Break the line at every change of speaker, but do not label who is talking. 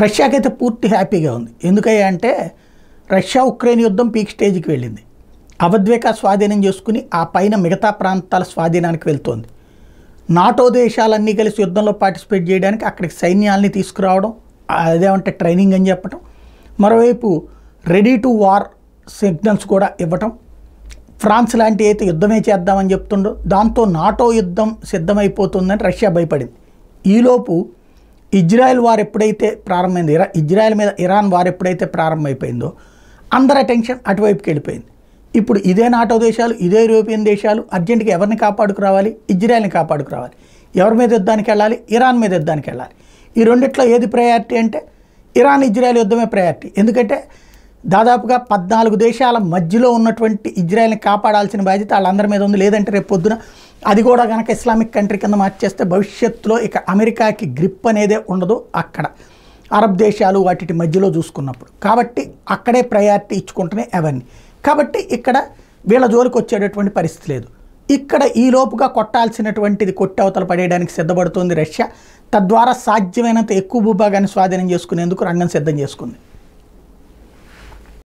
రష్యాకైతే పూర్తి హ్యాపీగా ఉంది. ఎందుకయ్యా అంటే రష్యా ఉక్రెయిన్ యుద్ధం పీక్ స్టేజ్కి వెళ్ళింది. అవద్వేక స్వాధీనం చేసుకుని ఆ పైన మిగతా ప్రాంతాల స్వాధీనానికి వెళ్తోంది. నాటో దేశాలన్నీ కలిసి యుద్ధంలో పార్టిసిపేట్ చేయడానికి అక్కడికి సైన్యాల్ని తీసుకురావడం, అదేమంటే ట్రైనింగ్ అని చెప్పటం, మరోవైపు రెడీ టు వార్ సిగ్నల్స్ కూడా ఇవ్వటం. ఫ్రాన్స్ లాంటి అయితే యుద్ధమే చేద్దామని చెప్తుండో, దాంతో నాటో యుద్ధం సిద్ధమైపోతుందని రష్యా భయపడింది. ఈలోపు ఇజ్రాయెల్ వార్ ఎప్పుడైతే ప్రారంభమైంది, ఇజ్రాయెల్ మీద ఇరాన్ వార్ ఎప్పుడైతే ప్రారంభమైపోయిందో అందరి అటెన్షన్ అటువైపుకి వెళ్ళిపోయింది. ఇప్పుడు ఇదే నాటో దేశాలు, ఇదే యూరోపియన్ దేశాలు అర్జెంటుగా ఎవరిని కాపాడుకురావాలి? ఇజ్రాయెల్ని కాపాడుకురావాలి. ఎవరి మీద యుద్ధానికి వెళ్ళాలి? ఇరాన్ మీద యుద్ధానికి వెళ్ళాలి. ఈ రెండిట్లో ఏది ప్రయారిటీ అంటే ఇరాన్ ఇజ్రాయెల్ యుద్ధమే ప్రయారిటీ. ఎందుకంటే దాదాపుగా 14 దేశాల మధ్యలో ఉన్నటువంటి ఇజ్రాయెల్ని కాపాడాల్సిన బాధ్యత వాళ్ళందరి మీద ఉంది. లేదంటే రేపు పొద్దున అది కూడా కనుక ఇస్లామిక్ కంట్రీ కింద మార్చేస్తే భవిష్యత్తులో ఇక అమెరికాకి గ్రిప్ అనేదే ఉండదు అక్కడ అరబ్ దేశాలు వాటి మధ్యలో చూసుకున్నప్పుడు. కాబట్టి అక్కడే ప్రయారిటీ ఇచ్చుకుంటూనే అవన్నీ. కాబట్టి ఇక్కడ వీళ్ళ జోలికి వచ్చేటటువంటి పరిస్థితి లేదు. ఇక్కడ ఈ లోపుగా కొట్టాల్సినటువంటిది కొట్టి అవతల పడేయడానికి సిద్ధపడుతుంది రష్యా. తద్వారా సాధ్యమైనంత ఎక్కువ భూభాగాన్ని స్వాధీనం చేసుకునేందుకు రంగం సిద్ధం చేసుకుంది.